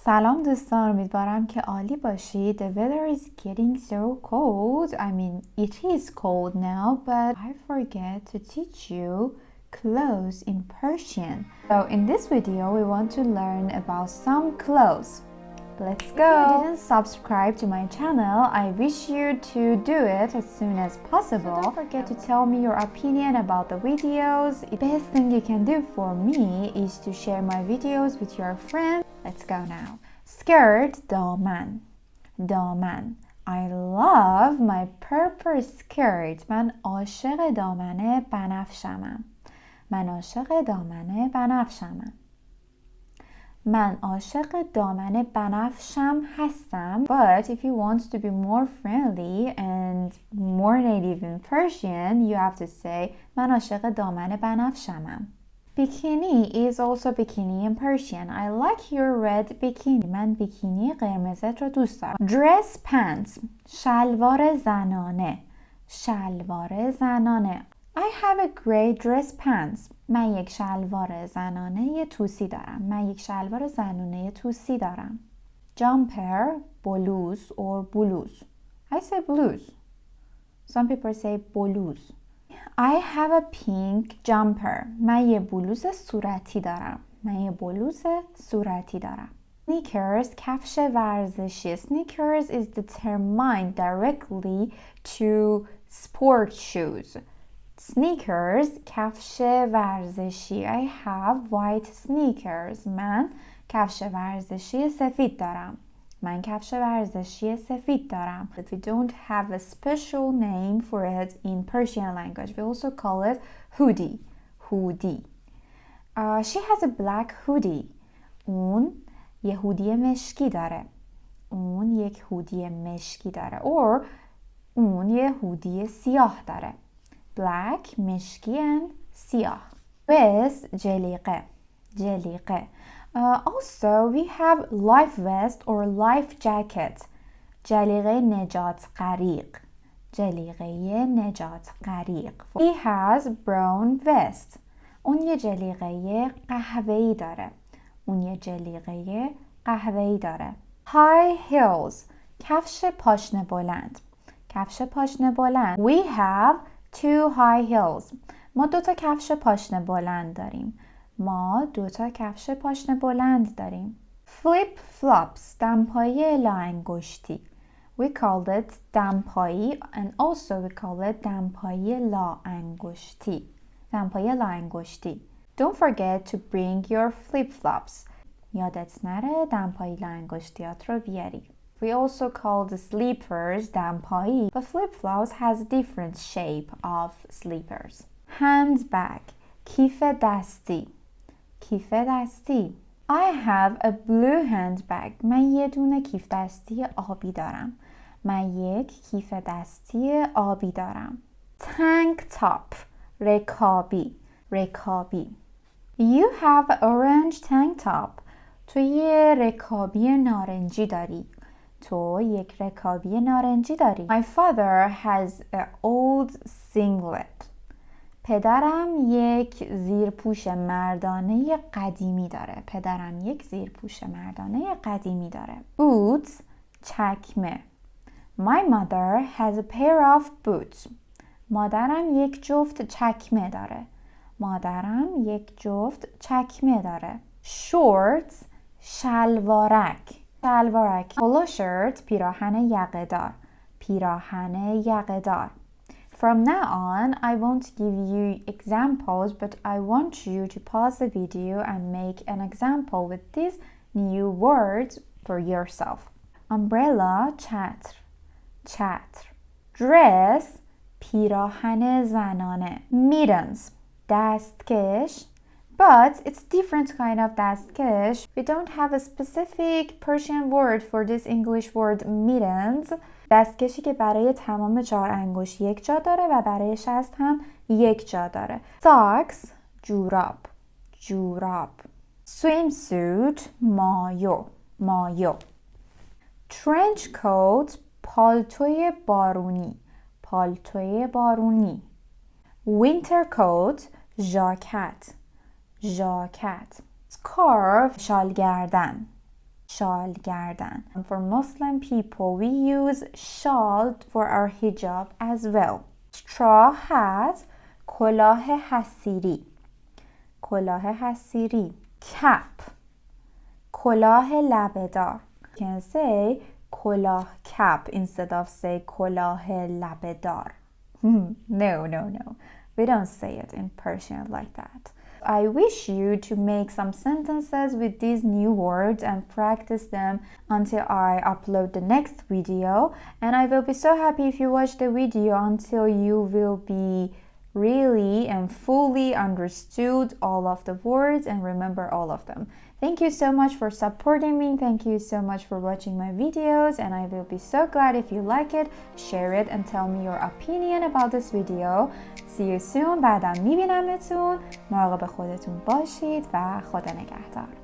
سلام دوستان، امیدوارم که عالی باشید. The weather is getting so cold. I mean, it is cold now, but I forget to teach you clothes in Persian. So in this video, we want to learn about some clothes. Let's go! If you didn't subscribe to my channel, I wish you to do it as soon as possible. So don't forget to tell me your opinion about the videos. The best thing you can do for me is to share my videos with your friends. Let's go now. Skirt, دامن. دامن. I love my purple skirt. من عاشق دامن بنفشمم. من عاشق دامن بنفشمم. من عاشق دامن بنفشم هستم. But if you want to be more friendly and more native in Persian, you have to say من عاشق دامن بنفشمم. Bikini is also bikini in Persian. I like your red bikini. من بیکینی قرمزت رو دوست دارم. Dress pants. شلوار زنانه. شلوار زنانه. I have a gray dress pants. من یک شلوار زنانه توسی دارم. من یک شلوار زنانه توسی دارم. Jumper, بلوز or بلوز. I say blues. Some people say بلوز. I have a pink jumper. من یه بلوز صورتی دارم. من یه بلوز صورتی دارم. Sneakers, کفش ورزشی. Sneakers is determined directly to sport shoes. Sneakers, کفش ورزشی. I have white sneakers. من کفش ورزشی سفید دارم. من کفش ورزشی سفید دارم. But we don't have a special name for it in Persian language. We also call it hoodie. Hoodie. She has a black hoodie. اون یه هودی مشکی داره. اون یک هودی مشکی داره. Or اون یه هودی سیاه داره. Black, مشکی and سیاه. Vest, جلیقه. جلیقه. Also, we have life vest or life jacket. جلیقه نجات غریق. جلیقه نجات غریق. He has brown vest. اون یه جلیقه قهوه‌ای داره. اون یه جلیقه قهوه‌ای داره. High heels. کفش پاشنه بلند. کفش پاشنه بلند. We have two high heels. ما دوتا کفش پاشنه بلند داریم. ما دوتا کفش پاشنه بلند داریم. Flip flops. دمپایی لاانگشتی. We call it دمپایی and also we call it دمپایی لاانگشتی. دمپایی لاانگشتی. Don't forget to bring your flip flops. یادت نره دمپایی لاانگشتیات رو بیاری. We also call the sleepers دمپایی, but flip-flops has a different shape of sleepers. Handbag, کیف دستی. کیف دستی. I have a blue handbag. من یه دونه کیف دستی آبی دارم. من یک کیف دستی آبی دارم. Tank top, رکابی. رکابی. You have an orange tank top. تو یه رکابی نارنجی داری. تو یک رکابی نارنجی داری. My father has an old singlet. پدرم یک زیرپوش مردانه قدیمی داره. پدرم یک زیرپوش مردانه قدیمی داره. Boots, چکمه. My mother has a pair of boots. مادرم یک جفت چکمه داره. مادرم یک جفت چکمه داره. Shorts, شلوارک. شلوارک. Polo shirt, پیراهن یقه‌دار. پیراهن یقه‌دار. From now on, I won't give you examples, but I want you to pause the video and make an example with these new words for yourself. Umbrella, چتر. چتر. Dress, پیراهن زنانه. Mittens, دستکش. But it's different kind of دستکش. We don't have a specific Persian word for this English word mittens. دستکشی که برای تمام 4 انگشت یک جا داره و برای شست هم یک جا داره. Socks, جوراب. جوراب. Swimsuit, مایو. مایو. Trench coat, پالتوی بارونی. پالتوی بارونی. Winter coat, ژاکت. ژاکت. Scarf, شال گردن. شال گردن. For Muslim people, we use shawl for our hijab as well. straw hat, کلاه حصیری. کلاه حصیری. cap, کلاه لبه‌دار. You can say کلاه cap instead of say کلاه لبه‌دار. No. We don't say it in Persian like that. I wish you to make some sentences with these new words and practice them until I upload the next video. And I will be so happy if you watch the video until you will be really and fully understood all of the words and remember all of them. Thank you so much for supporting me. Thank you so much for watching my videos, and I will be so glad if you like it, share it, and tell me your opinion about this video. See you soon. بعدم میبینمتون. مراقب خودتون باشید و خدا نگهدار.